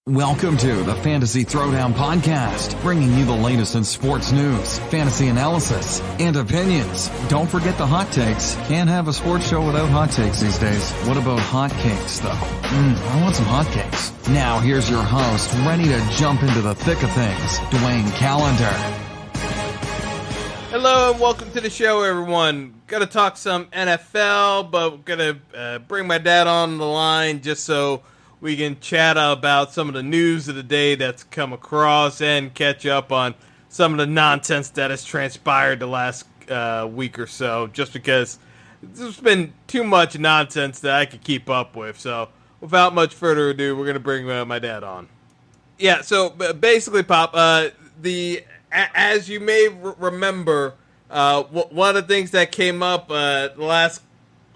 Welcome to the Fantasy Throwdown Podcast, bringing you the latest in sports news, fantasy analysis, and opinions. Don't forget the hot takes. Can't have a sports show without hot takes these days. What about hot cakes, though? I want some hot cakes. Now here's your host, ready to jump into the thick of things, Dwayne Callender. Hello and welcome to the show, everyone. Gonna talk some NFL, but gonna bring my dad on the line just so we can chat about some of the news of the day that's come across and catch up on some of the nonsense that has transpired the last week or so, just because there's been too much nonsense that I could keep up with. So without much further ado, we're going to bring my dad on. Yeah, so basically, Pop, as you may remember, one of the things that came up the last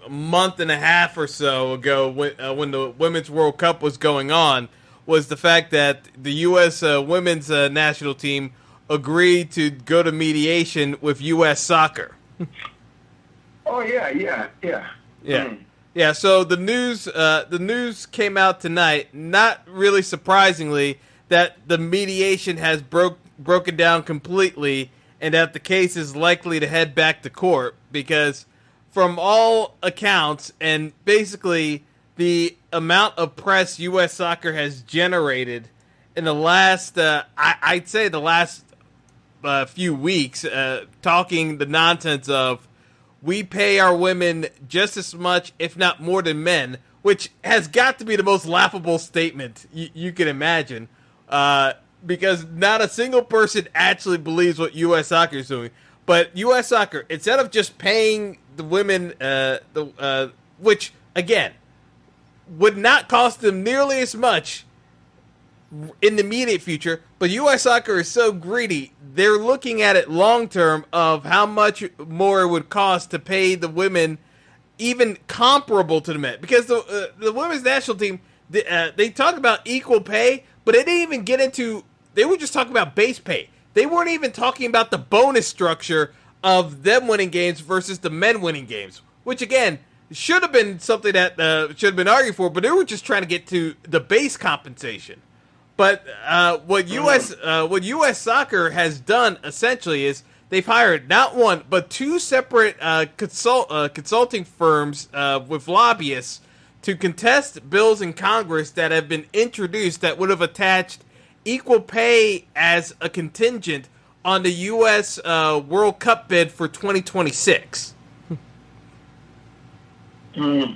month and a half or so ago when the Women's World Cup was going on was the fact that the U.S. Women's national team agreed to go to mediation with U.S. Soccer. Oh, yeah. Yeah, so the news came out tonight, not really surprisingly, that the mediation has broken down completely and that the case is likely to head back to court because from all accounts, and basically the amount of press U.S. Soccer has generated in the last, I'd say the last few weeks, talking the nonsense of we pay our women just as much, if not more than men, which has got to be the most laughable statement you can imagine, because not a single person actually believes what U.S. Soccer is doing. But U.S. Soccer, instead of just paying the women, which, again, would not cost them nearly as much in the immediate future, but U.S. Soccer is so greedy, they're looking at it long-term of how much more it would cost to pay the women even comparable to the men. Because the women's national team, they talk about equal pay, but they didn't even get into, they were just talking about base pay. They weren't even talking about the bonus structure of them winning games versus the men winning games, which, again, should have been something that should have been argued for, but they were just trying to get to the base compensation. But what U.S. Soccer has done, essentially, is they've hired not one, but two separate consulting firms with lobbyists to contest bills in Congress that have been introduced that would have attached equal pay as a contingent on the U.S. World Cup bid for 2026. Yeah,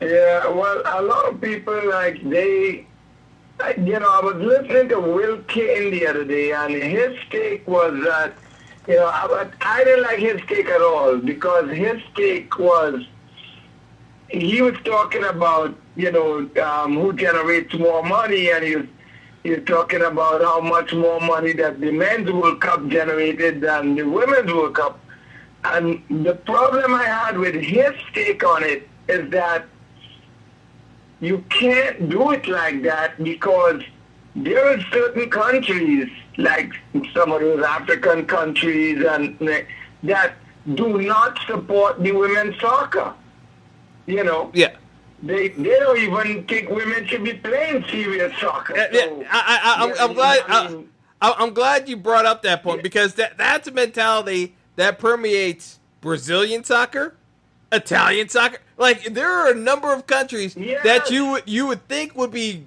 well, a lot of people, I was listening to Will Kane the other day, and his take was that, I didn't like his take at all, because his take was, he was talking about, who generates more money, and You're talking about how much more money that the Men's World Cup generated than the Women's World Cup. And the problem I had with his take on it is that you can't do it like that because there are certain countries, like some of those African countries, and that do not support the women's soccer. Yeah. They don't even think women should be playing serious soccer. So, I'm glad you brought up that point because that's a mentality that permeates Brazilian soccer, Italian soccer. Like there are a number of countries that you would think would be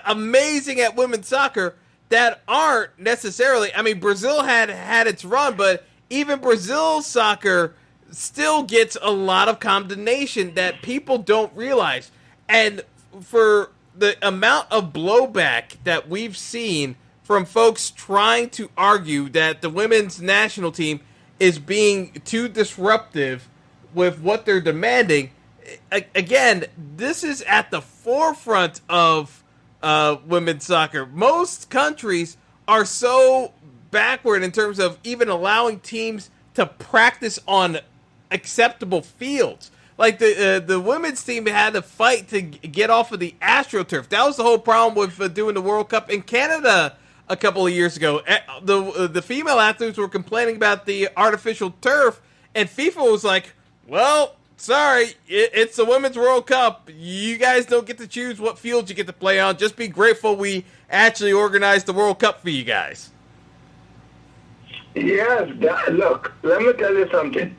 amazing at women's soccer that aren't necessarily. I mean, Brazil had its run, but even Brazil's soccer still gets a lot of condemnation that people don't realize. And for the amount of blowback that we've seen from folks trying to argue that the women's national team is being too disruptive with what they're demanding, again, this is at the forefront of women's soccer. Most countries are so backward in terms of even allowing teams to practice on acceptable fields. Like the women's team had to fight to get off of the AstroTurf. That was the whole problem with doing the World Cup in Canada a couple of years ago. The female athletes were complaining about the artificial turf, and FIFA was like, well, sorry, it's the Women's World Cup. You guys don't get to choose what fields you get to play on. Just be grateful we actually organized the World Cup for you guys. Yes, look, let me tell you something.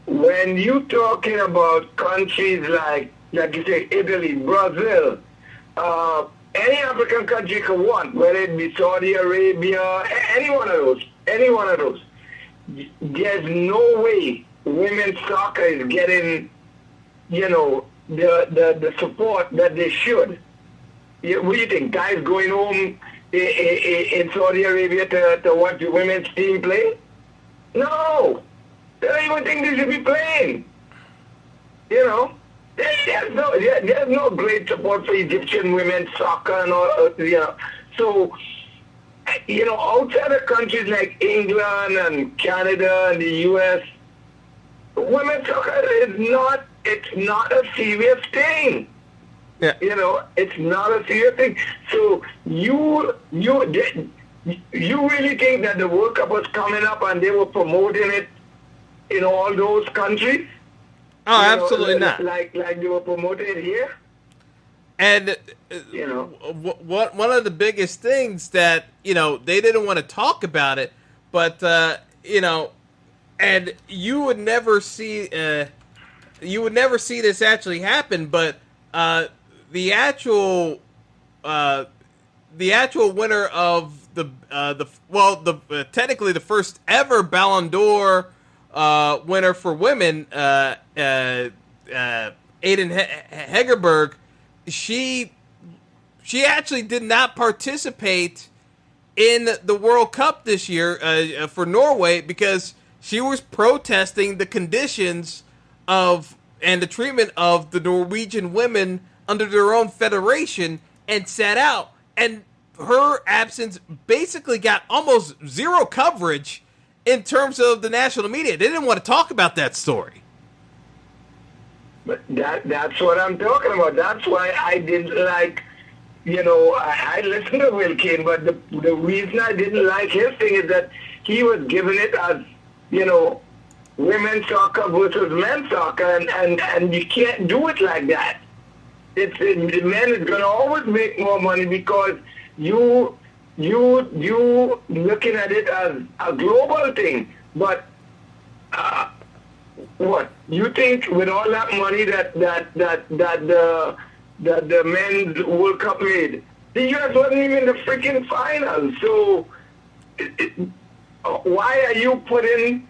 When you talking about countries like you say, Italy, Brazil, any African country you can want, whether it be Saudi Arabia, any one of those, there's no way women's soccer is getting, the support that they should. What do you think? Guys going home in Saudi Arabia to watch the women's team play? No. They don't even think they should be playing. There's no great support for Egyptian women's soccer and all, So, outside of countries like England and Canada and the U.S., women's soccer it's not a serious thing. Yeah. It's not a serious thing. So you really think that the World Cup was coming up and they were promoting it in all those countries? Oh, absolutely not. Like they were promoting it here? And one of the biggest things that they didn't want to talk about it, but and you would never see this actually happen. But the actual winner of technically the first ever Ballon d'Or winner for women, Aiden Hegerberg, she actually did not participate in the World Cup this year for Norway because she was protesting the conditions and the treatment of the Norwegian women under their own federation and sat out. And her absence basically got almost zero coverage in terms of the national media. They didn't want to talk about that story. But that's what I'm talking about. That's why I didn't like, I listened to Will Kane, but the reason I didn't like his thing is that he was giving it as, women's soccer versus men's soccer, and you can't do it like that. The men is going to always make more money because you looking at it as a global thing. But what you think with all that money that the men's World Cup made, the U.S. wasn't even in the freaking final. So why are you putting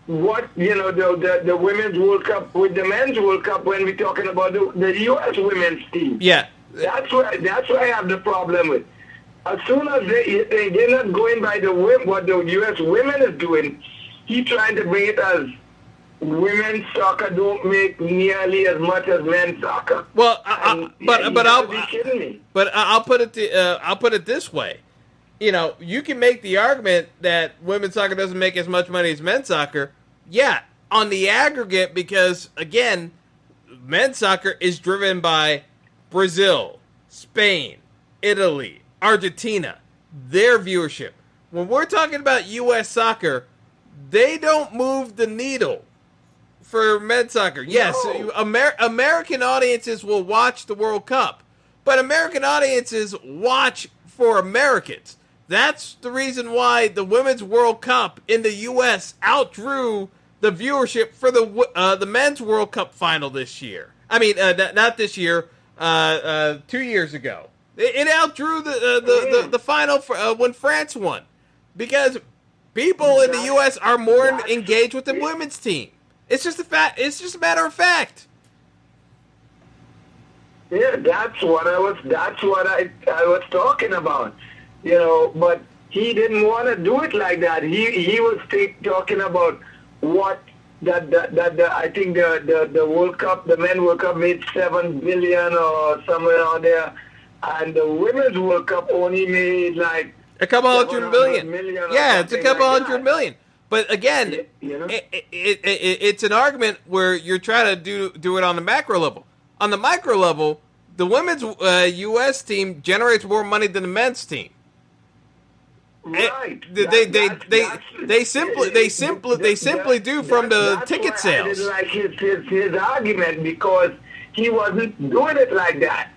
the women's World Cup with the men's World Cup when we're talking about the U.S. women's team? Yeah, that's what I have the problem with. As soon as they're not going by what the U.S. women is doing, he trying to bring it as women's soccer don't make nearly as much as men's soccer. Well, but I'll be kidding me. But I'll put it this way. You can make the argument that women's soccer doesn't make as much money as men's soccer. Yeah, on the aggregate, because again, men's soccer is driven by Brazil, Spain, Italy, Argentina, their viewership. When we're talking about U.S. soccer, they don't move the needle for men's soccer. Yes, No. American audiences will watch the World Cup, but American audiences watch for Americans. That's the reason why the Women's World Cup in the U.S. outdrew the viewership for the Men's World Cup final this year. I mean, not this year, 2 years ago. It outdrew the final for, when France won, because people in the U.S. are more engaged with the women's team. It's just a fact. It's just a matter of fact. Yeah, that's what I was talking about. But he didn't want to do it like that. He was talking about what I think the World Cup, the Men World Cup made $7 billion or somewhere around there, and the Women's World Cup only made like a couple hundred million. Yeah, it's a couple hundred million. But again, it's an argument where you're trying to do it on the macro level. On the micro level, the women's U.S. team generates more money than the men's team. Right. They simply do from the ticket sales. I didn't like his argument because he wasn't doing it like that.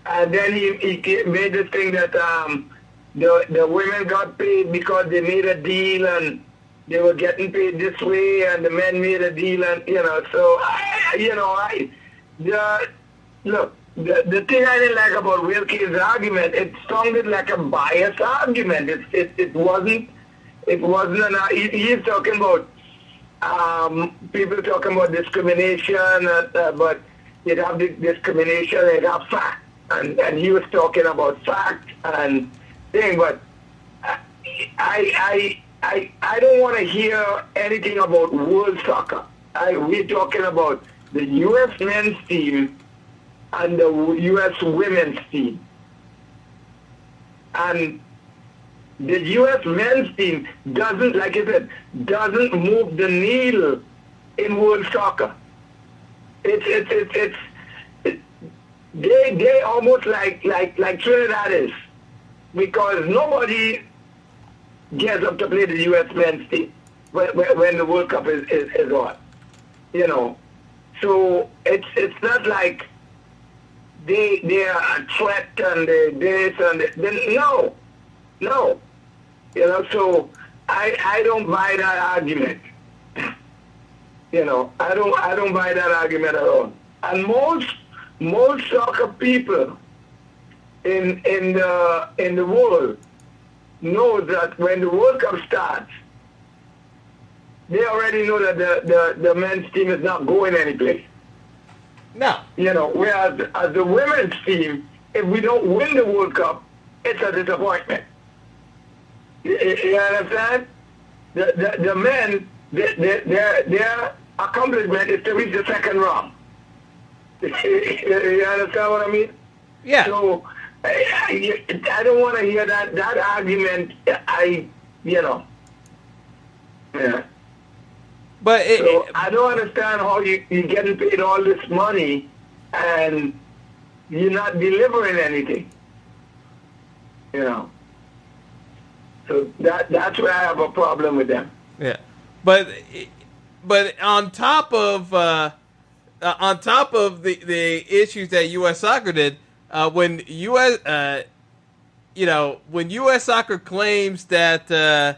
And then he made this thing that the women got paid because they made a deal and they were getting paid this way, and the men made a deal, and so look. The thing I didn't like about Wilkie's argument, it sounded like a biased argument. It wasn't he's talking about people talking about discrimination, but you'd have the discrimination and you'd have fact, and he was talking about fact and thing, but I don't want to hear anything about world soccer. We're talking about the U.S. men's team and the U.S. women's team. And the U.S. men's team doesn't, like I said, doesn't move the needle in world soccer. They almost like Trinidad is, because nobody gets up to play the U.S. men's team when the World Cup is on. So it's not like they are a threat and this and that. No. So I don't buy that argument. I don't buy that argument at all. And most soccer people in the world know that when the World Cup starts, they already know that the men's team is not going anyplace. No. Whereas as the women's team, if we don't win the World Cup, it's a disappointment. You understand? The men, their accomplishment is to reach the second round. You understand what I mean? Yeah. So I don't want to hear that argument. Yeah. But I don't understand how you're getting paid all this money and you're not delivering anything. So that's where I have a problem with them. Yeah, but on top of the issues that U.S. Soccer did, when U.S. Soccer claims that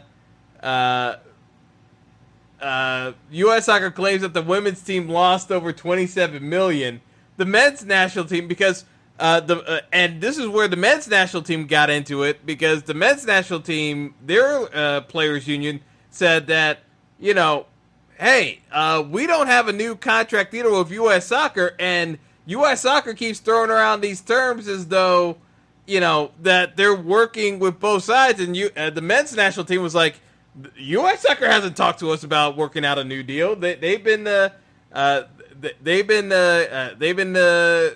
U.S. Soccer claims that the women's team lost over $27 million. The men's national team, because and this is where the men's national team got into it, because the men's national team, their players union, said that hey, we don't have a new contract deal with U.S. Soccer, and U.S. Soccer keeps throwing around these terms as though that they're working with both sides, and the men's national team was like, U.S. Soccer hasn't talked to us about working out a new deal. They've been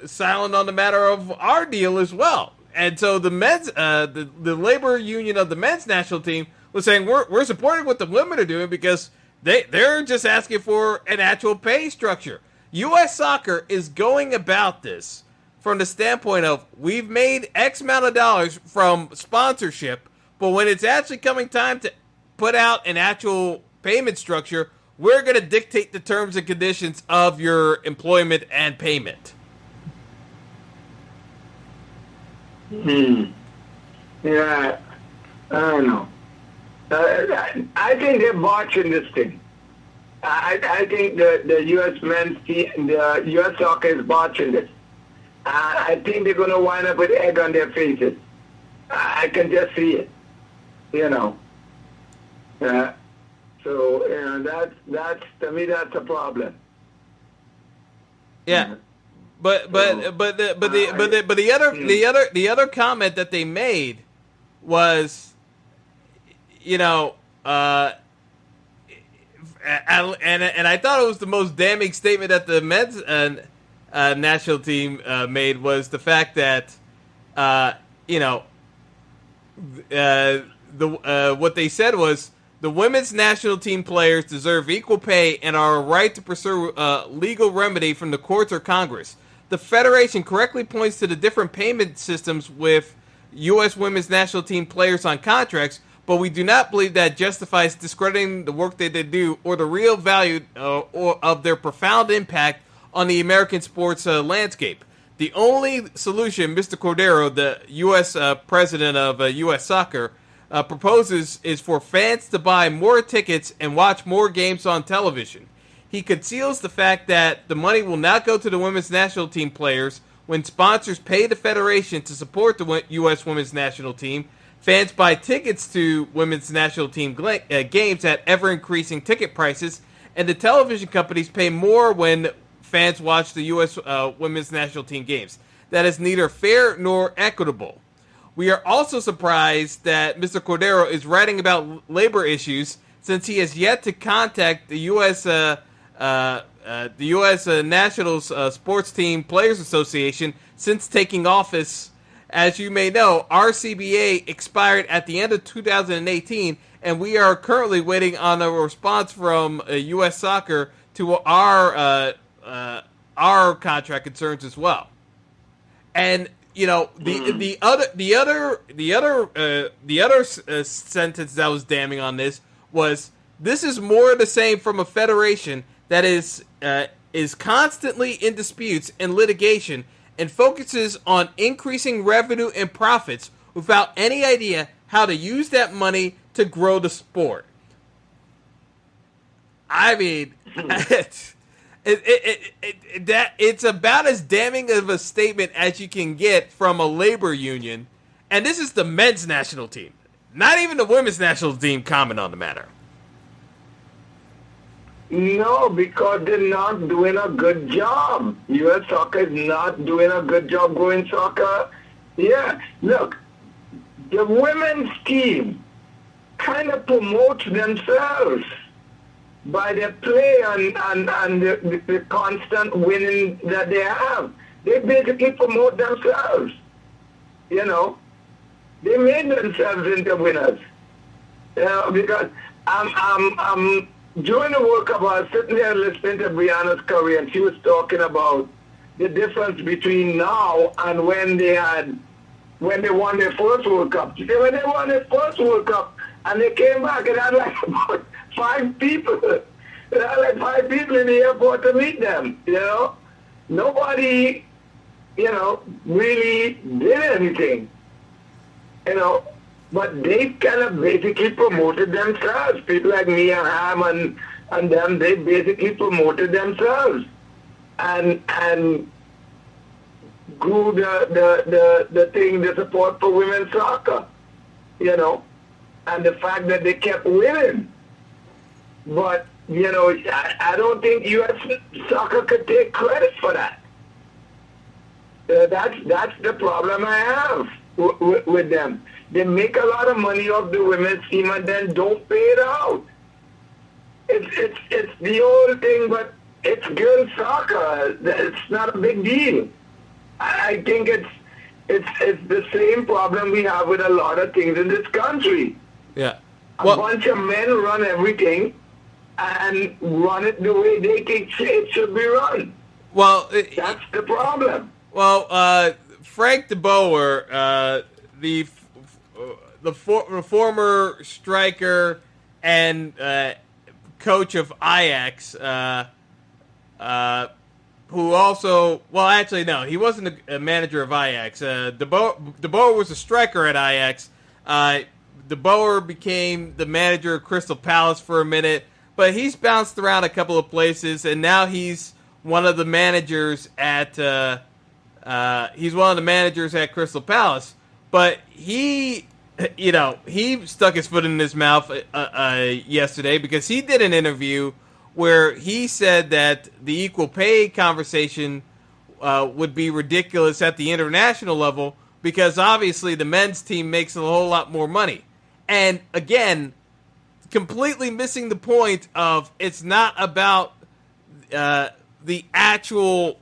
silent on the matter of our deal as well. And so the men's the labor union of the men's national team was saying we're supporting what the women are doing because they're just asking for an actual pay structure. U.S. Soccer is going about this from the standpoint of we've made X amount of dollars from sponsorship, but when it's actually coming time to put out an actual payment structure, we're going to dictate the terms and conditions of your employment and payment. Yeah, I don't know. I think they're botching this thing. I think the U.S. men's team, the U.S. Soccer is botching this. I think they're going to wind up with egg on their faces. I can just see it. So that's to me that's a problem. Yeah, but the other comment that they made was, and I thought it was the most damning statement that the men's national team made was the fact that what they said was the women's national team players deserve equal pay and are a right to pursue legal remedy from the courts or Congress. The Federation correctly points to the different payment systems with U.S. women's national team players on contracts, but we do not believe that justifies discrediting the work that they do or the real value or of their profound impact on the American sports landscape. The only solution Mr. Cordero, the U.S. president of U.S. Soccer, proposes is for fans to buy more tickets and watch more games on television. He conceals the fact that the money will not go to the women's national team players when sponsors pay the federation to support the U.S. women's national team. Fans buy tickets to women's national team games at ever-increasing ticket prices, and the television companies pay more when fans watch the U.S. Women's national team games. That is neither fair nor equitable. We are also surprised that Mr. Cordero is writing about labor issues since he has yet to contact the U.S. National Sports Team Players Association since taking office. As you may know, our CBA expired at the end of 2018, and we are currently waiting on a response from U.S. Soccer to our contract concerns as well. And you know, the other sentence that was damning on this was, this is more of the same from a federation that is constantly in disputes and litigation and focuses on increasing revenue and profits without any idea how to use that money to grow the sport. I mean, it's about as damning of a statement as you can get from a labor union, and this is the men's national team. Not even the women's national team comment on the matter. No, because they're not doing a good job. U.S. Soccer is not doing a good job growing soccer. Yeah, look, the women's team kind of promotes themselves by their play and the constant winning that they have. They basically promote themselves. You know, they made themselves into winners. You know, because I'm during the World Cup, I was sitting there listening to Brianna's career, and she was talking about the difference between now and when they won their first World Cup. She said when they won their first World Cup, and they came back and had like about 5 people. They had like 5 people in the airport to meet them, you know. Nobody, you know, really did anything, you know. But they kind of basically promoted themselves. People like Mia Hamm and them, they basically promoted themselves and grew the thing, the support for women's soccer, you know, and the fact that they kept winning. But, you know, I don't think U.S. Soccer could take credit for that. That's the problem I have with them. They make a lot of money off the women's team and then don't pay it out. It's the old thing, but it's girls soccer. It's not a big deal. I think it's the same problem we have with a lot of things in this country. Yeah. A bunch of men run everything and run it the way they think it should be run. Well, that's the problem. Well, Frank DeBoer, the former striker and coach of Ajax, who also, well, actually, no, he wasn't a manager of Ajax. DeBoer was a striker at Ajax. DeBoer became the manager of Crystal Palace for a minute, but he's bounced around a couple of places, and now he's one of the managers at Crystal Palace. But he stuck his foot in his mouth yesterday because he did an interview where he said that the equal pay conversation would be ridiculous at the international level because obviously the men's team makes a whole lot more money. And again, completely missing the point of it's not about the actual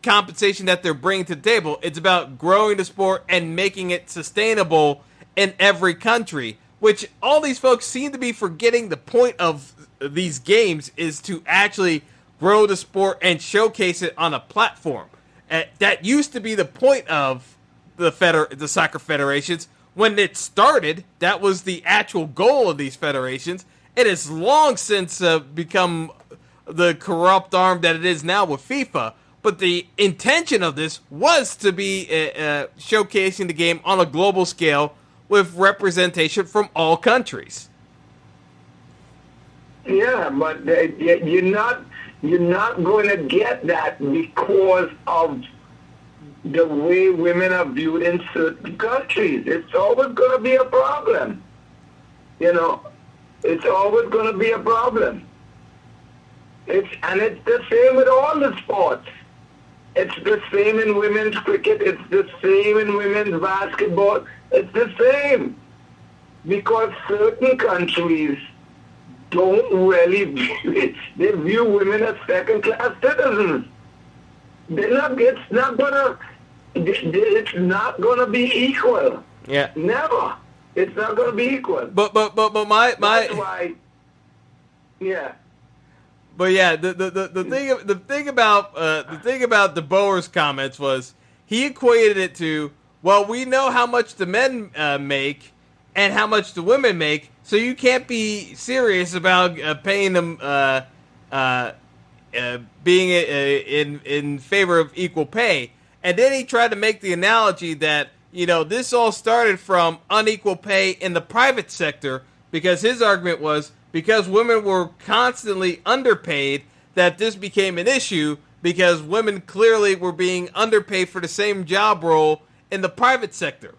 compensation that they're bringing to the table. It's about growing the sport and making it sustainable in every country, which all these folks seem to be forgetting. The point of these games is to actually grow the sport and showcase it on a platform. That used to be the point of the soccer federations, when it started, that was the actual goal of these federations. It has long since become the corrupt arm that it is now with FIFA. But the intention of this was to be showcasing the game on a global scale with representation from all countries. Yeah, but you're not going to get that because of the way women are viewed in certain countries. It's always going to be a problem. It's always going to be a problem. It's the same with all the sports. It's the same in women's cricket. It's the same in women's basketball. It's the same. Because certain countries don't really they view women as second-class citizens. It's not gonna be equal. Yeah. Never. It's not gonna be equal. But my That's why. Yeah. But yeah, the thing about the Boer's comments was he equated it to, well, we know how much the men make and how much the women make, so you can't be serious about paying them being in favor of equal pay. And then he tried to make the analogy that, this all started from unequal pay in the private sector, because his argument was because women were constantly underpaid that this became an issue, because women clearly were being underpaid for the same job role in the private sector.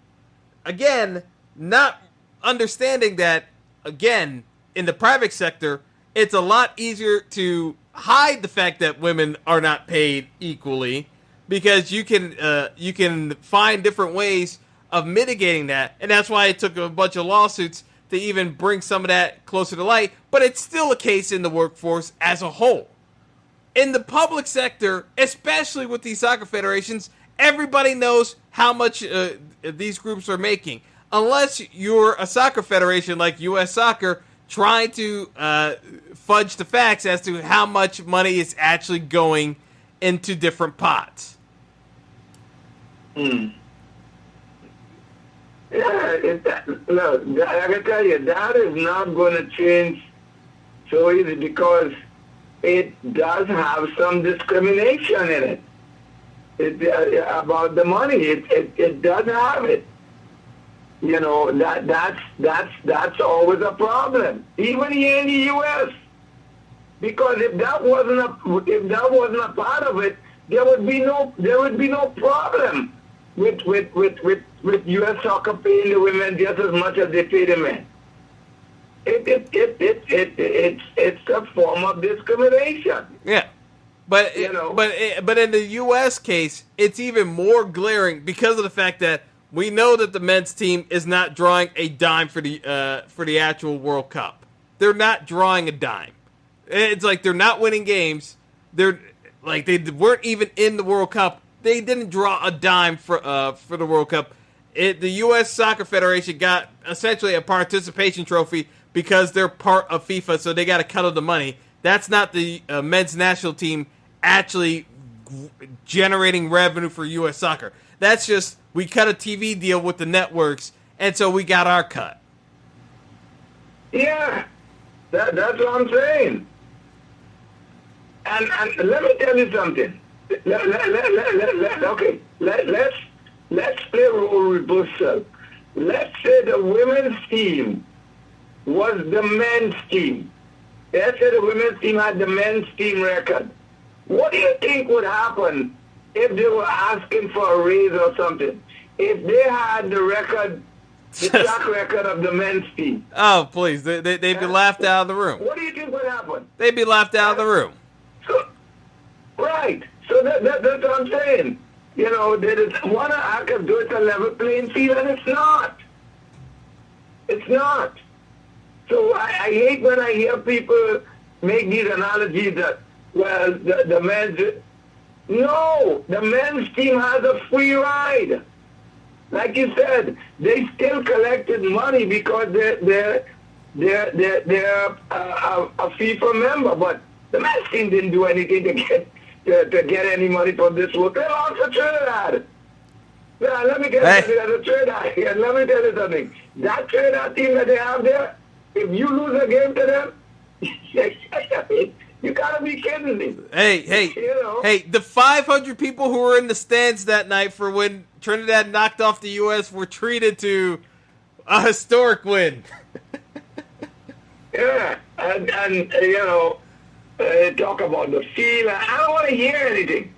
Again, not understanding that, again, in the private sector, it's a lot easier to hide the fact that women are not paid equally, because you can find different ways of mitigating that, and that's why it took a bunch of lawsuits to even bring some of that closer to light. But it's still a case in the workforce as a whole. In the public sector, especially with these soccer federations, everybody knows how much these groups are making. Unless you're a soccer federation like U.S. Soccer trying to fudge the facts as to how much money is actually going into different pots. Yeah, look, I can tell you, that is not going to change so easy, because it does have some discrimination in it. About the money, it does have it. That's always a problem, even here in the U.S. Because if that wasn't a part of it, there would be no problem with U.S. soccer paying the women just as much as they pay the men. It's a form of discrimination. Yeah, but in the U.S. case, it's even more glaring because of the fact that we know that the men's team is not drawing a dime for the actual World Cup. They're not drawing a dime. It's like they're not winning games. They're like they weren't even in the World Cup. They didn't draw a dime for the World Cup. The U.S. Soccer Federation got essentially a participation trophy because they're part of FIFA, so they got a cut of the money. That's not the men's national team actually generating revenue for U.S. Soccer. That's just, we cut a TV deal with the networks, and so we got our cut. Yeah, that's what I'm saying. And let me tell you something. Okay, let's play role reversal. Let's say the women's team was the men's team. Let's say the women's team had the men's team record. What do you think would happen if they were asking for a raise or something? If they had the record, the track record of the men's team. Oh, please. They'd be laughed out of the room. What do you think would happen? They'd be laughed out of the room. Right. So that's what I'm saying. They want to act as though it's a level playing field, and it's not. It's not. So I hate when I hear people make these analogies that, well, the men's... No, the men's team has a free ride. Like you said, they still collected money because they're a FIFA member, but the men's team didn't do anything to get any money from this work. They lost a Trinidad. Now, let me tell you something as a trader. Let me tell you something. That trader team that they have there, if you lose a game to them, you gotta be kidding me. Hey, the 500 people who were in the stands that night for when Trinidad knocked off the U.S. were treated to a historic win. Yeah, and talk about the feel. I don't want to hear anything.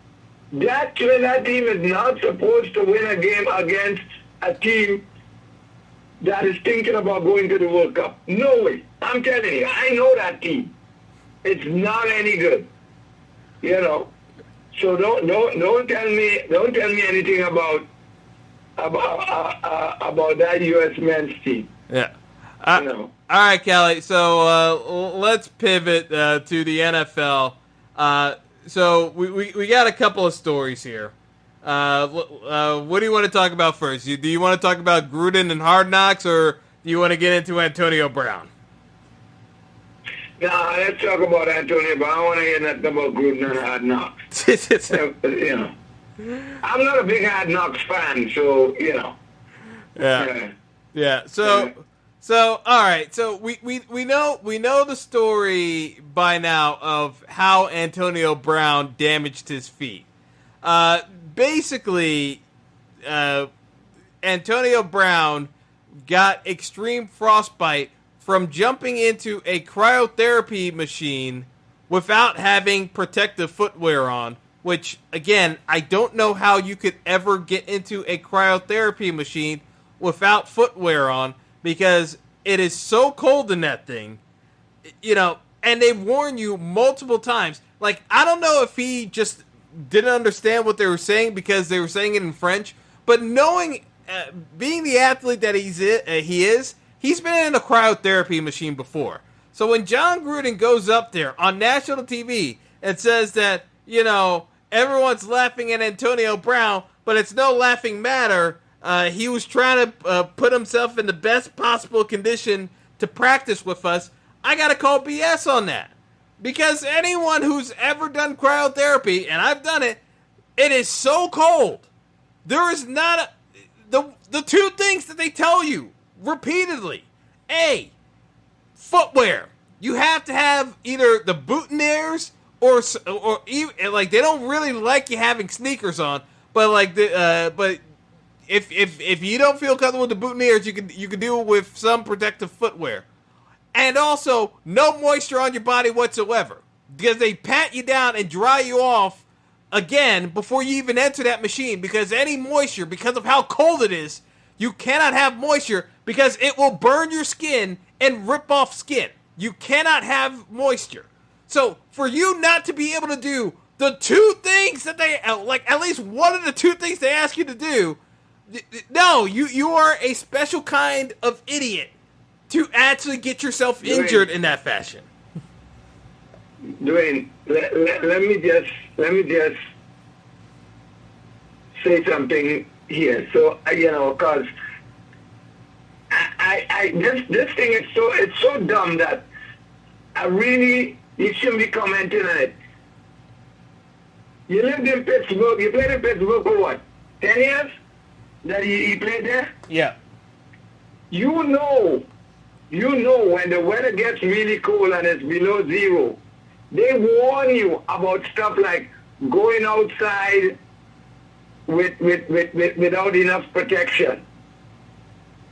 That Trinidad team is not supposed to win a game against a team that is thinking about going to the World Cup. No way. I'm telling you, I know that team. It's not any good. So don't tell me anything about that U.S. men's team. Yeah. All right, Kelly. So let's pivot to the NFL. So we got a couple of stories here. What do you want to talk about first? Do you want to talk about Gruden and Hard Knocks, or do you want to get into Antonio Brown? No, let's talk about Antonio Brown. I don't want to hear nothing about Gruden and Hard Knocks. I'm not a big Hard Knocks fan, so Yeah. So all right. So we know the story by now of how Antonio Brown damaged his feet. Basically, Antonio Brown got extreme frostbite from jumping into a cryotherapy machine without having protective footwear on, which, again, I don't know how you could ever get into a cryotherapy machine without footwear on, because it is so cold in that thing, and they warn you multiple times. Like, I don't know if he just didn't understand what they were saying because they were saying it in French, but knowing, being the athlete that he is, he's been in a cryotherapy machine before. So when John Gruden goes up there on national TV and says that, everyone's laughing at Antonio Brown, but it's no laughing matter, he was trying to put himself in the best possible condition to practice with us, I got to call BS on that. Because anyone who's ever done cryotherapy, and I've done it, it is so cold. There is not the two things that they tell you repeatedly. A, footwear. You have to have either the boutonnieres or even, like, they don't really like you having sneakers on, but but if you don't feel comfortable with the boutonnieres, you can do it with some protective footwear. And also, no moisture on your body whatsoever, because they pat you down and dry you off again before you even enter that machine, because any moisture, because of how cold it is, you cannot have moisture because it will burn your skin and rip off skin. You cannot have moisture. So for you not to be able to do the two things that they, like, at least one of the two things they ask you to do, no, you are a special kind of idiot to actually get yourself injured in that fashion. Dwayne, let me just say something here. So, because this thing is so dumb that you shouldn't be commenting on it. You lived in Pittsburgh. You played in Pittsburgh for what? 10 years that he played there? Yeah. You know when the weather gets really cold and it's below zero, they warn you about stuff like going outside without enough protection.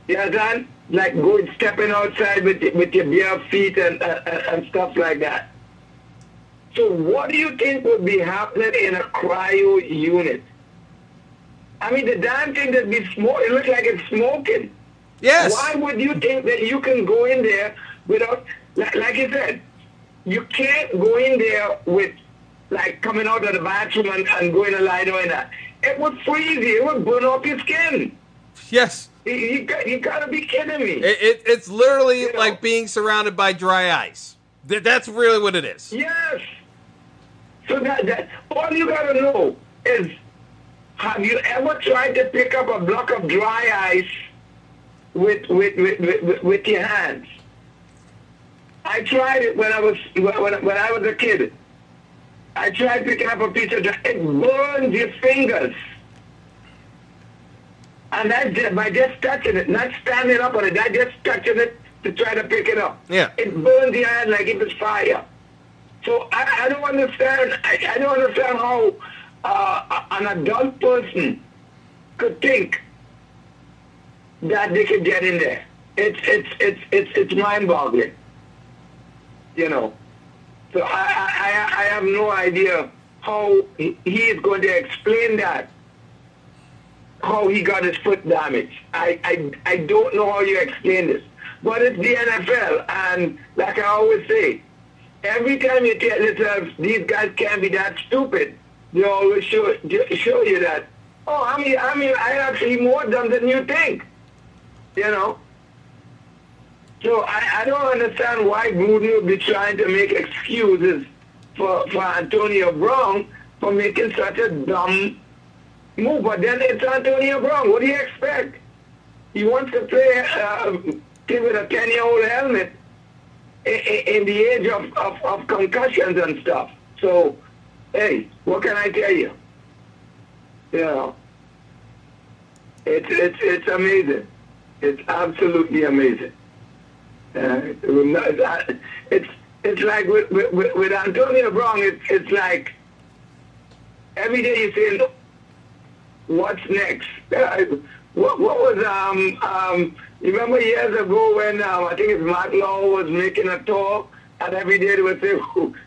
You understand? Like stepping outside with your bare feet and stuff like that. So what do you think would be happening in a cryo unit? I mean, the damn thing that be smoke, it looks like it's smoking. Yes. Why would you think that you can go in there without, like you said, you can't go in there with, like, coming out of the bathroom and going to lie down in that. It would freeze you. It would burn off your skin. Yes. You got to be kidding me. It's literally like being surrounded by dry ice. That's really what it is. Yes. So that all you got to know is, have you ever tried to pick up a block of dry ice with your hands? I tried it when I was a kid. I tried picking up a piece of dry. It burns your fingers. And that's just, by just touching it, not standing up on it, not just touching it to try to pick it up. Yeah. It burns the iron like it was fire. So I don't understand. I don't understand how an adult person could think that they could get in there. It's mind-boggling. You know. So I have no idea how he is going to explain that. How he got his foot damaged. I don't know how you explain this. But it's the NFL, and like I always say, every time you tell yourself these guys can't be that stupid, they always show you that, oh, I mean, I actually more dumb than you think. You know? So I don't understand why Gruden would be trying to make excuses for Antonio Brown for making such a dumb move. But then it's Antonio Brown. What do you expect? He wants to play with a 10-year-old helmet in the age of concussions and stuff. So, hey, what can I tell you? You know, it's amazing. It's absolutely amazing. It's like with Antonio Brown, it's like every day you say, what's next? What was you remember years ago when I think it's Matt Law was making a tour, and every day they would say,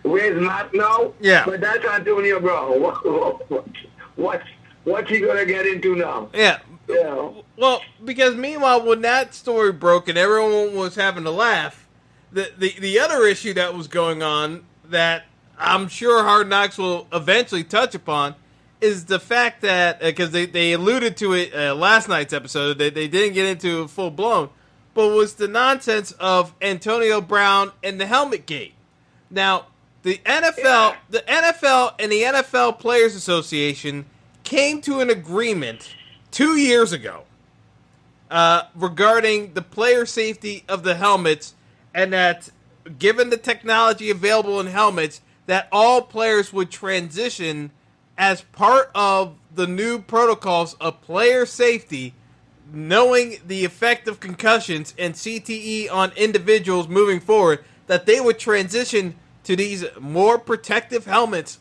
"Where's Matt now?" Yeah. But that's Antonio Brown. What's he gonna get into now? Yeah. Yeah. Well, because meanwhile, when that story broke and everyone was having to laugh, the other issue that was going on that I'm sure Hard Knocks will eventually touch upon is the fact that, because they alluded to it last night's episode, they didn't get into it full blown, but was the nonsense of Antonio Brown and the helmet gate. Now, the NFL and the NFL Players Association came to an agreement 2 years ago regarding the player safety of the helmets, and that given the technology available in helmets, that all players would transition as part of the new protocols of player safety, knowing the effect of concussions and CTE on individuals moving forward, that they would transition to these more protective helmets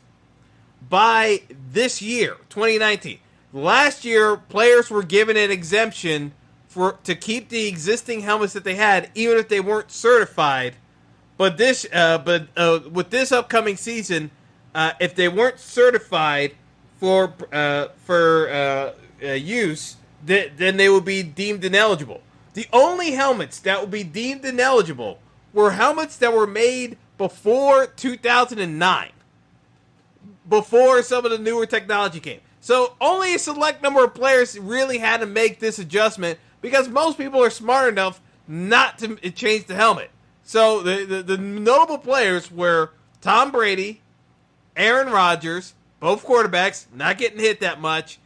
by this year, 2019. Last year, players were given an exemption to keep the existing helmets that they had, even if they weren't certified. But with this upcoming season, if they weren't certified for use, then they would be deemed ineligible. The only helmets that would be deemed ineligible were helmets that were made before 2009, before some of the newer technology came. So only a select number of players really had to make this adjustment, because most people are smart enough not to change the helmet. So the notable players were Tom Brady, Aaron Rodgers, both quarterbacks, not getting hit that much,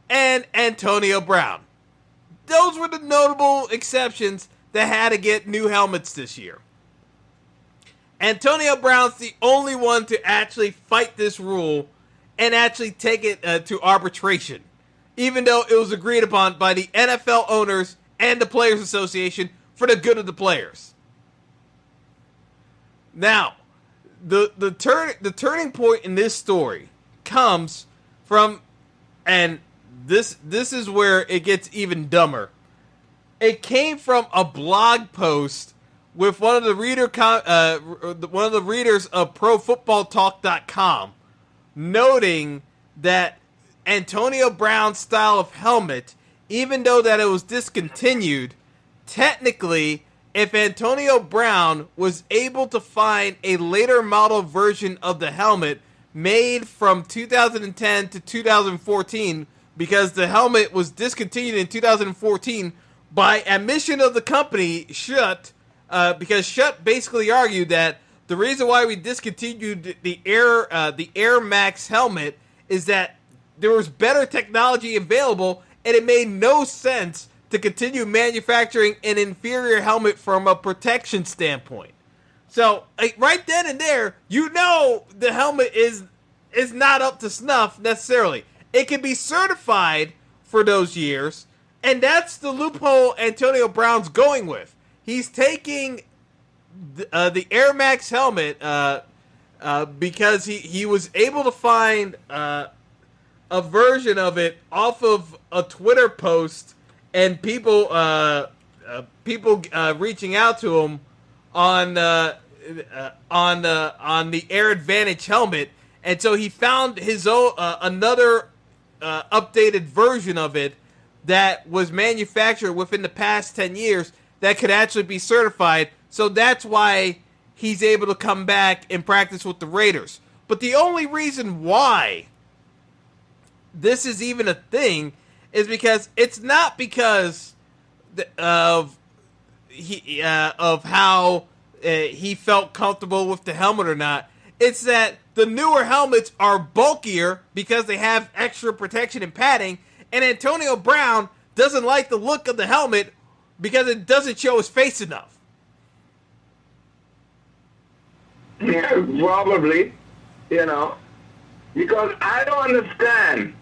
and Antonio Brown. Those were the notable exceptions that had to get new helmets this year. Antonio Brown's the only one to actually fight this rule and actually take it to arbitration, even though it was agreed upon by the NFL owners and the Players Association for the good of the players. Now, the turning point in this story comes from, and this is where it gets even dumber. It came from a blog post with one of the readers of ProFootballTalk.com, noting that Antonio Brown's style of helmet, even though that it was discontinued, technically, if Antonio Brown was able to find a later model version of the helmet made from 2010 to 2014, because the helmet was discontinued in 2014 by admission of the company, Schutt, because Schutt basically argued that the reason why we discontinued the Air Max helmet is that there was better technology available, and it made no sense to continue manufacturing an inferior helmet from a protection standpoint. So, right then and there, you know the helmet is not up to snuff necessarily. It can be certified for those years, And that's the loophole Antonio Brown's going with. He's taking the Air Max helmet because he was able to find a version of it off of a Twitter post, and people reaching out to him on the Air Advantage helmet, and so he found his own another updated version of it that was manufactured within the past 10 years that could actually be certified. So that's why he's able to come back and practice with the Raiders. But the only reason why this is even a thing is because it's not because of how he felt comfortable with the helmet or not. It's that the newer helmets are bulkier because they have extra protection and padding, and Antonio Brown doesn't like the look of the helmet because it doesn't show his face enough. Yeah, probably, because I don't understand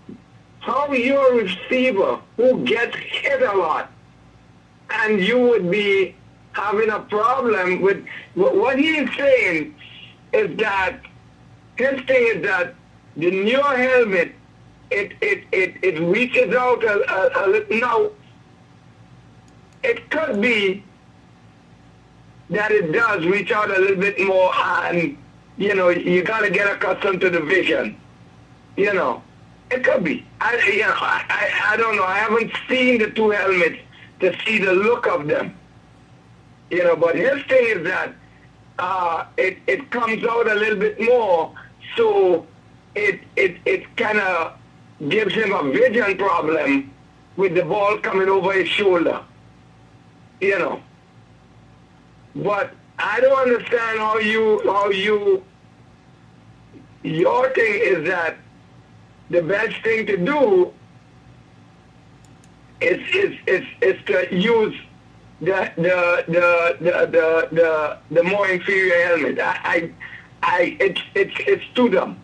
how you're a receiver who gets hit a lot and you would be having a problem with what he's saying is that his thing is that the newer helmet it reaches out a little. Now, it could be that it does reach out a little bit more, and you got to get accustomed to the vision. It could be. I don't know. I haven't seen the two helmets to see the look of them. But his thing is that it comes out a little bit more, so it kind of gives him a vision problem with the ball coming over his shoulder. But I don't understand how your thing is that the best thing to do is to use the more inferior helmet. It's to them,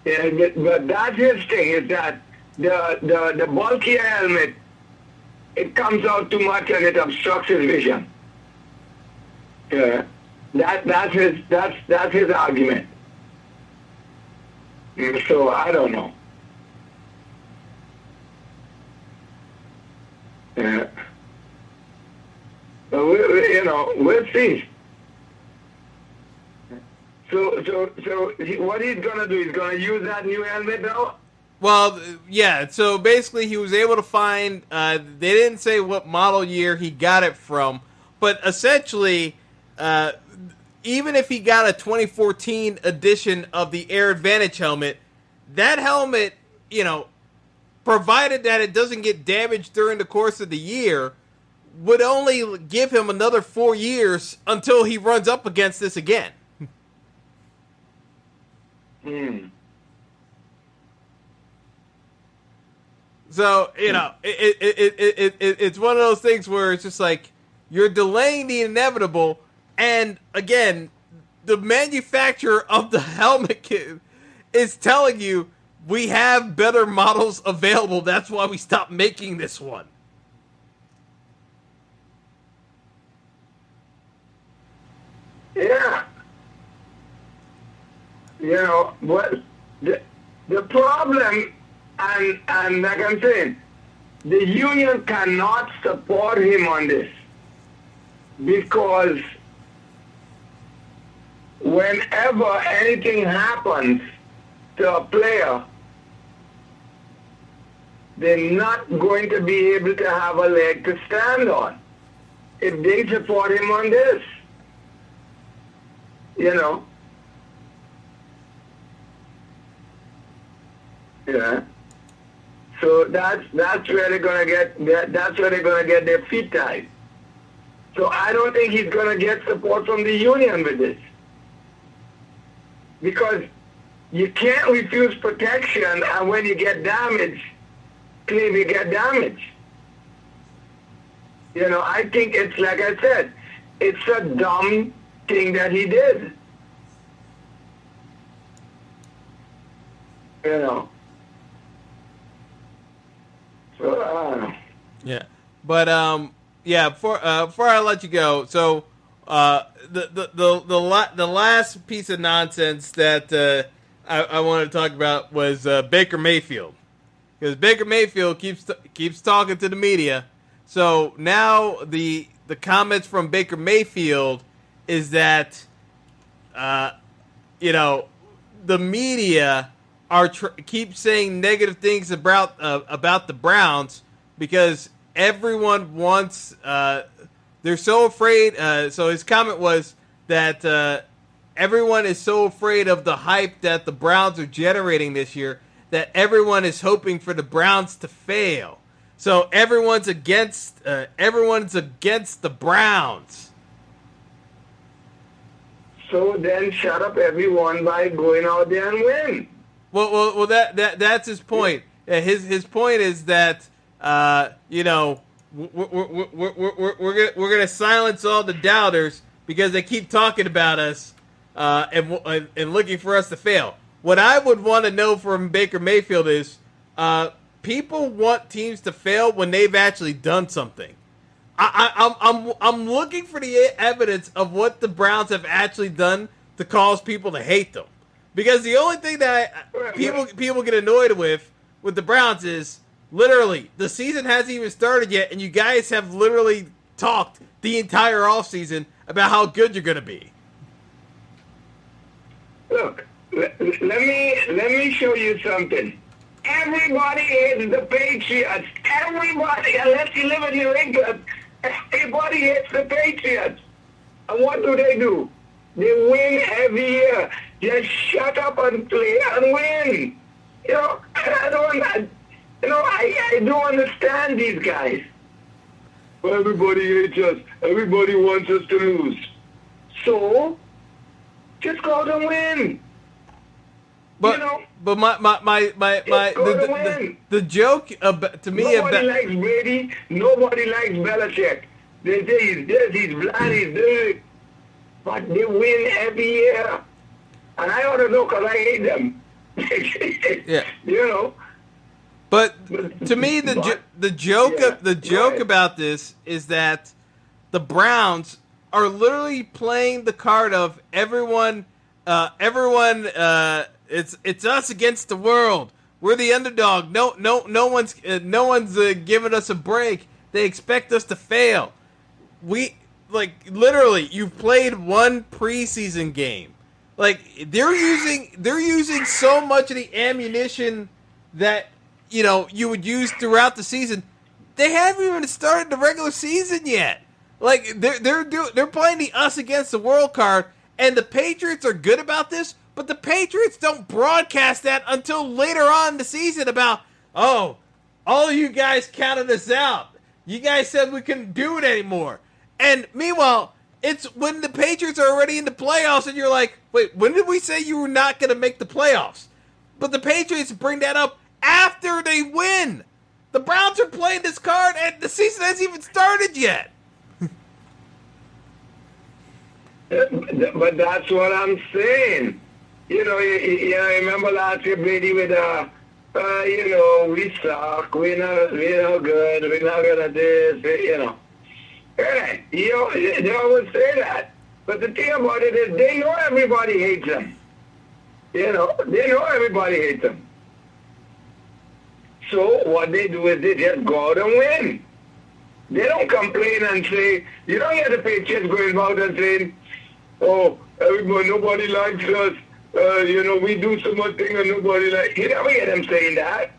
Yeah, but that's his thing, is that the bulkier helmet, it comes out too much and it obstructs his vision. Yeah, that's his argument. So I don't know. Yeah. But we'll see. So what he's gonna do? He's gonna use that new helmet now? Well, yeah. So basically, he was able to find. They didn't say what model year he got it from, but essentially, even if he got a 2014 edition of the Air Advantage helmet, that helmet, provided that it doesn't get damaged during the course of the year, would only give him another 4 years until he runs up against this again. So, it's one of those things where it's just like, you're delaying the inevitable, and again, the manufacturer of the helmet is telling you, we have better models available, that's why we stopped making this one. Yeah. What the problem, and like I'm saying, the union cannot support him on this, because whenever anything happens to a player, they're not going to be able to have a leg to stand on if they support him on this. Yeah. So that's where they're gonna get their feet tied. So I don't think he's gonna get support from the union with this, because you can't refuse protection, and when you get damaged, claim you get damaged. I think it's like I said, it's a dumb thing that he did. Yeah, but yeah. Before I let you go, so the last piece of nonsense that I wanted to talk about was Baker Mayfield, because Baker Mayfield keeps talking to the media. So now the comments from Baker Mayfield is that the media are keep saying negative things about the Browns because everyone wants. They're so afraid. So his comment was that everyone is so afraid of the hype that the Browns are generating this year that everyone is hoping for the Browns to fail. So everyone's against the Browns. So then shut up everyone by going out there and win. Well, that's his point. His point is that we're gonna silence all the doubters because they keep talking about us and looking for us to fail. What I would want to know from Baker Mayfield is people want teams to fail when they've actually done something. I'm looking for the evidence of what the Browns have actually done to cause people to hate them. Because the only thing that people get annoyed with the Browns is literally the season hasn't even started yet, and you guys have literally talked the entire offseason about how good you're going to be. Look, let me show you something. Everybody hates the Patriots. Everybody, unless you live in New England, everybody hates the Patriots. And what do? They win every year. Just shut up and play and win. I don't understand these guys. Everybody hates us. Everybody wants us to lose. So, just go out and win. But the joke to me nobody likes Brady. Nobody likes Belichick. They say he's this, he's blind, he's this. But they win every year. And I ought to know because I hate them. Yeah. But to me, the joke about this is that the Browns are literally playing the card of everyone. It's us against the world. We're the underdog. No one's giving us a break. They expect us to fail. Literally, you've played one preseason game. They're using so much of the ammunition that you would use throughout the season. They haven't even started the regular season yet. They're playing the us against the world card, and the Patriots are good about this, but the Patriots don't broadcast that until later on in the season about, all of you guys counted us out. You guys said we couldn't do it anymore. And meanwhile, it's when the Patriots are already in the playoffs and you're like, wait, when did we say you were not going to make the playoffs? But the Patriots bring that up after they win. The Browns are playing this card and the season hasn't even started yet. But that's what I'm saying. You remember last year Brady with, we suck, we're not good, we're not good at this, Right. They always say that. But the thing about it is they know everybody hates them. They know everybody hates them. So what they do is they just go out and win. They don't complain and say, you don't hear the Patriots going out and saying, nobody likes us. We do so much thing and nobody likes. You never hear them saying that.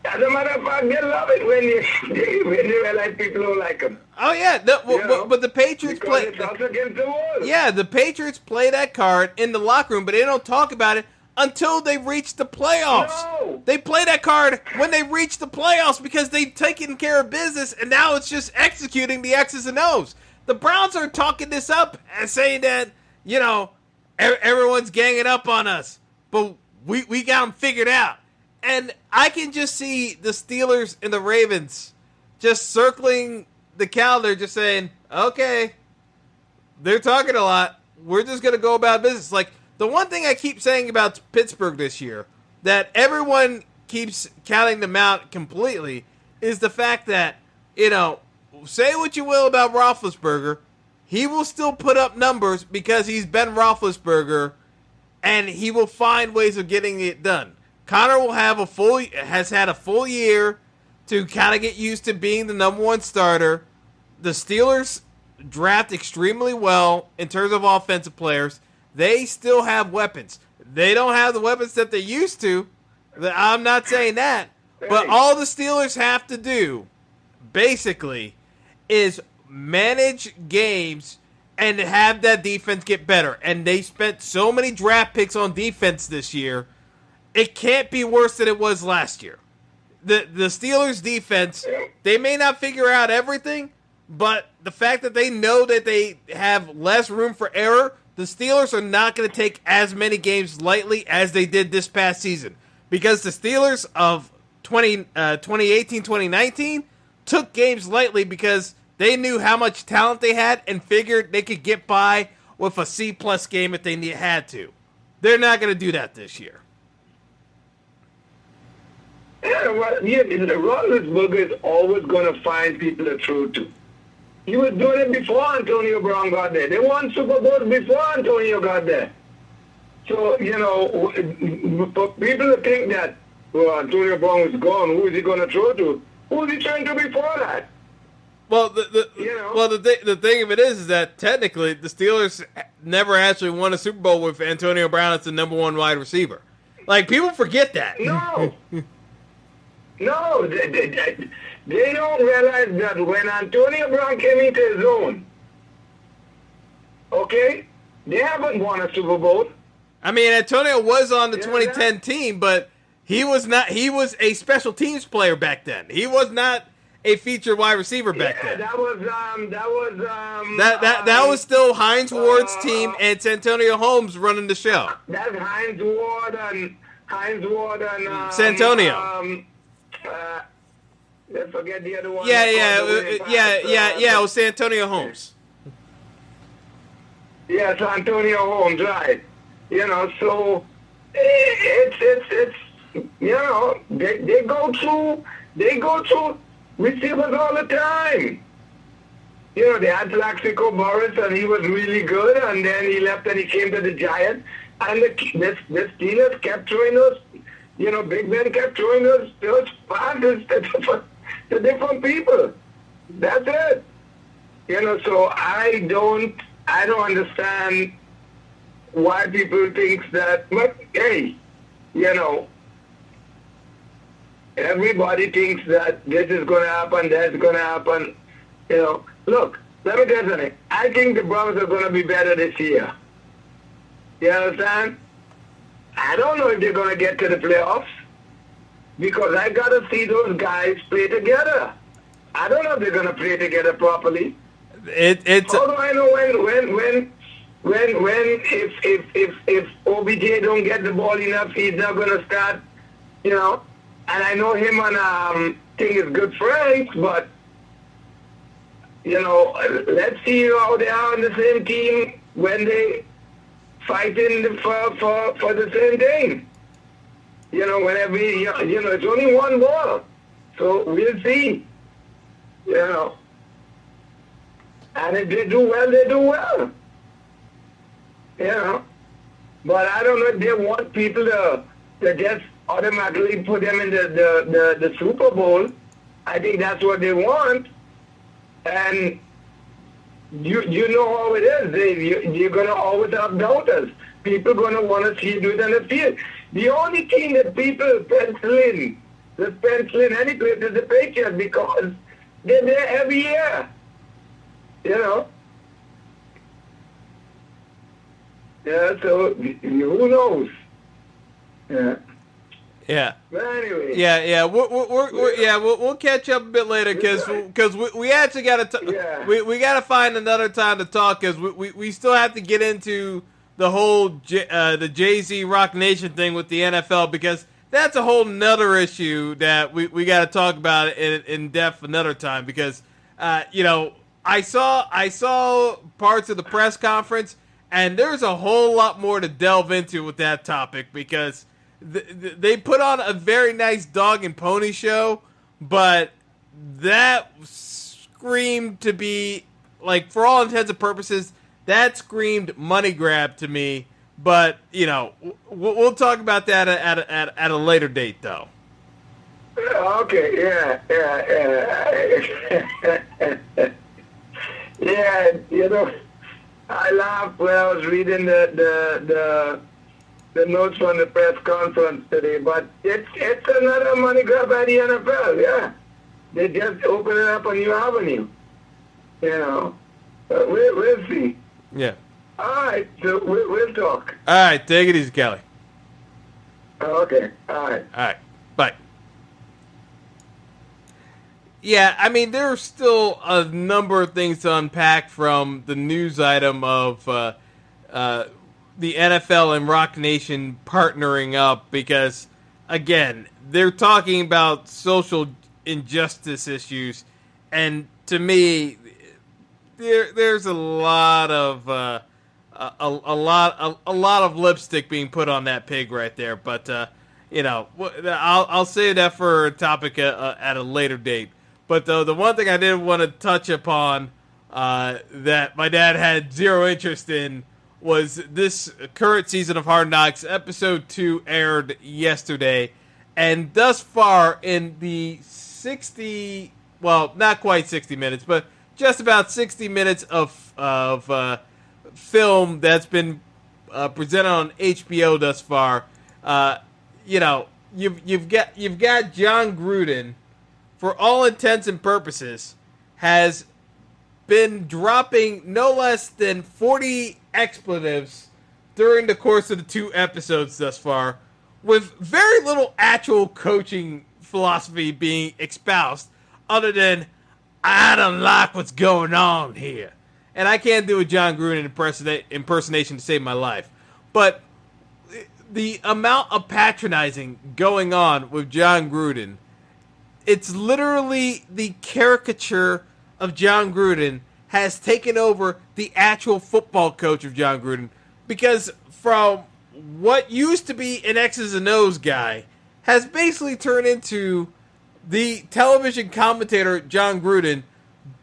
As a matter of fact, they love it when they realize people don't like them. Oh yeah, but the Patriots play. It's us against the world. Yeah, the Patriots play that card in the locker room, but they don't talk about it until they reach the playoffs. No. They play that card when they reach the playoffs because they've taken care of business, and now it's just executing the X's and O's. The Browns are talking this up and saying that everyone's ganging up on us, but we got them figured out. And I can just see the Steelers and the Ravens just circling the calendar, just saying, okay, they're talking a lot. We're just going to go about business. The one thing I keep saying about Pittsburgh this year, that everyone keeps counting them out completely, is the fact that say what you will about Roethlisberger, he will still put up numbers because he's Ben Roethlisberger, and he will find ways of getting it done. Connor has had a full year to kind of get used to being the number one starter. The Steelers draft extremely well in terms of offensive players. They still have weapons. They don't have the weapons that they used to. I'm not saying that. But all the Steelers have to do, basically, is manage games and have that defense get better. And they spent so many draft picks on defense this year. It can't be worse than it was last year. The Steelers' defense, they may not figure out everything, but the fact that they know that they have less room for error, the Steelers are not going to take as many games lightly as they did this past season. Because the Steelers of 2018-2019 took games lightly because they knew how much talent they had and figured they could get by with a C-plus game if they had to. They're not going to do that this year. Yeah, well, Roethlisberger is always going to find people to throw to. He was doing it before Antonio Brown got there. They won Super Bowl before Antonio got there. So, for people to think that, Antonio Brown is gone, who is he going to throw to? Who was he trying to before that? Well, the thing of it is that technically the Steelers never actually won a Super Bowl with Antonio Brown as the number one wide receiver. Like, people forget that. No. No, they don't realize that when Antonio Brown came into his own, okay, they haven't won a Super Bowl. I mean, Antonio was on the 2010 team, but he was not. He was a special teams player back then. He was not a featured wide receiver back then. That was still Hines Ward's team, and it's Antonio Holmes running the show. That's Hines Ward and Santonio. Let's forget the other one. Yeah. It was Santonio Holmes. Yes, Antonio Holmes, right? So it's they go through receivers all the time. They had Plaxico Burress, and he was really good, and then he left and he came to the Giants, and the Steelers kept throwing those. Big Ben kept throwing those passes to different people. That's it. So I don't understand why people think that, but hey, everybody thinks that this is going to happen, that's going to happen. Look, let me tell you something. I think the Browns are going to be better this year. You understand? I don't know if they're going to get to the playoffs because I got to see those guys play together. I don't know if they're going to play together properly. How do I know if OBJ don't get the ball enough, he's not going to start, And I know him and Thing is good friends, but let's see how they are on the same team when they fighting for the same thing. Whenever it's only one ball, so we'll see. And if they do well, they do well. But I don't know if they want people to just automatically put them in the Super Bowl. I think that's what they want. And you know how it is, Dave. You're going to always have doubters. People going to want to see you do it on the field. The only team that people pencil in any place is the Patriots because they're there every year. Yeah, so who knows? Yeah. But anyway. Yeah. We'll catch up a bit later because we actually got to we got to find another time to talk because we still have to get into the whole the Jay-Z Rock Nation thing with the NFL because that's a whole nother issue that we got to talk about in depth another time because I saw parts of the press conference and there's a whole lot more to delve into with that topic because they put on a very nice dog and pony show, but that screamed to be, like, for all intents and purposes, that screamed money grab to me. But, we'll talk about that at a later date, though. Okay, yeah. Yeah, I laughed when I was reading the notes from the press conference today, but it's another money grab by the NFL, yeah. They just open it up a new avenue, We'll see. Yeah. All right, so we'll talk. All right, take it easy, Kelly. Okay, all right. All right, bye. Yeah, I mean, there's still a number of things to unpack from the news item of the NFL and Rock Nation partnering up because, again, they're talking about social injustice issues, and to me, there's a lot of a lot of lipstick being put on that pig right there. But I'll say that for a topic at a later date. But the one thing I did want to touch upon that my dad had zero interest in was this current season of Hard Knocks. Episode 2 aired yesterday, and thus far in the 60, well, not quite 60 minutes, but just about 60 minutes of film that's been presented on HBO thus far. You've got John Gruden, for all intents and purposes, has been dropping no less than 40 expletives during the course of the 2 episodes thus far, with very little actual coaching philosophy being espoused, other than, I don't like what's going on here. And I can't do a John Gruden impersonation to save my life. But the amount of patronizing going on with John Gruden, it's literally the caricature of John Gruden has taken over the actual football coach of John Gruden. Because from what used to be an X's and O's guy has basically turned into the television commentator John Gruden,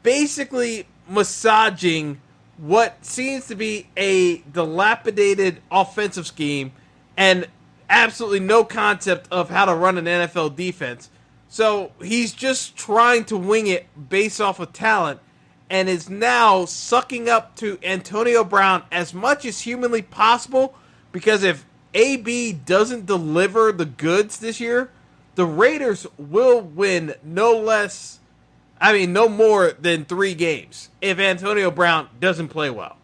basically massaging what seems to be a dilapidated offensive scheme and absolutely no concept of how to run an NFL defense. So he's just trying to wing it based off of talent and is now sucking up to Antonio Brown as much as humanly possible, because if AB doesn't deliver the goods this year, the Raiders will win no more than 3 games if Antonio Brown doesn't play well.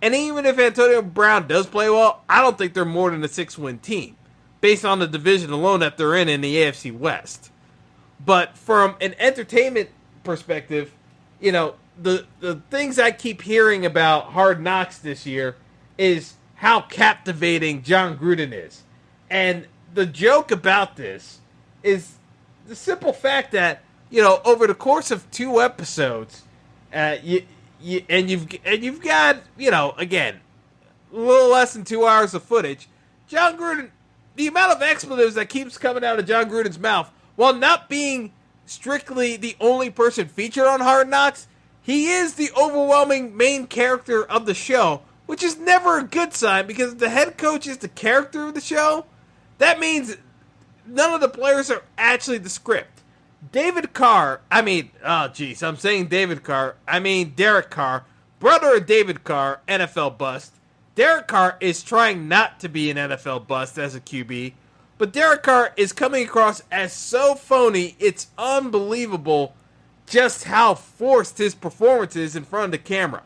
And even if Antonio Brown does play well, I don't think they're more than a 6-win team, based on the division alone that they're in the AFC West. But from an entertainment perspective, the things I keep hearing about Hard Knocks this year is how captivating John Gruden is. And the joke about this is the simple fact that, over the course of 2 episodes, you've got, again, a little less than 2 hours of footage. John Gruden, the amount of expletives that keeps coming out of John Gruden's mouth, while not being strictly the only person featured on Hard Knocks, he is the overwhelming main character of the show, which is never a good sign, because if the head coach is the character of the show, that means none of the players are actually the script. Derek Carr, brother of David Carr, NFL bust. Derek Carr is trying not to be an NFL bust as a QB, but Derek Carr is coming across as so phony, it's unbelievable just how forced his performance is in front of the camera.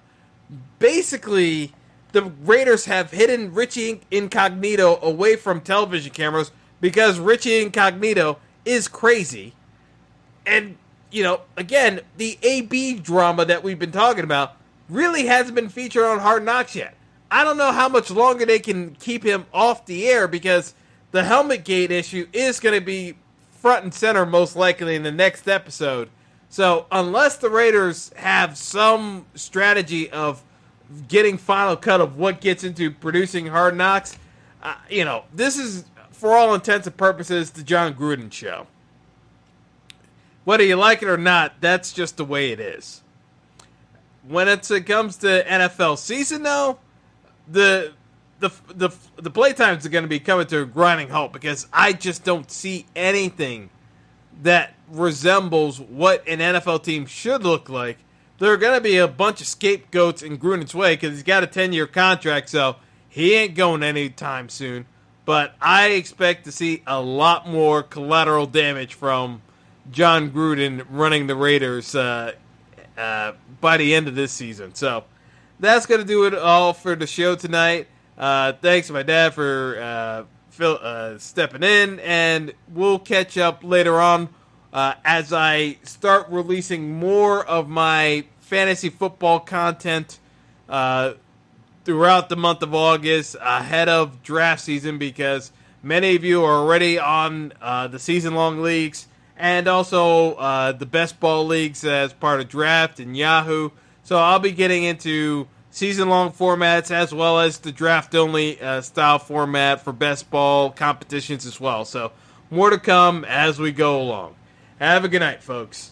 Basically, the Raiders have hidden Richie Incognito away from television cameras because Richie Incognito is crazy. And, again, the AB drama that we've been talking about really hasn't been featured on Hard Knocks yet. I don't know how much longer they can keep him off the air, because the helmet gate issue is going to be front and center most likely in the next episode. So unless the Raiders have some strategy of getting final cut of what gets into producing Hard Knocks, this is, for all intents and purposes, the John Gruden show. whether you like it or not, that's just the way it is. When it comes to NFL season, though, the playtimes are going to be coming to a grinding halt because I just don't see anything that resembles what an NFL team should look like. There are going to be a bunch of scapegoats in Gruden's way because he's got a 10-year contract, so he ain't going anytime soon. But I expect to see a lot more collateral damage from John Gruden running the Raiders by the end of this season. So that's going to do it all for the show tonight. Thanks to my dad for stepping in, and we'll catch up later on as I start releasing more of my fantasy football content throughout the month of August ahead of draft season, because many of you are already on the season-long leagues and also the best ball leagues as part of draft and Yahoo. So I'll be getting into season-long formats as well as the draft-only style format for best ball competitions as well. So more to come as we go along. Have a good night, folks.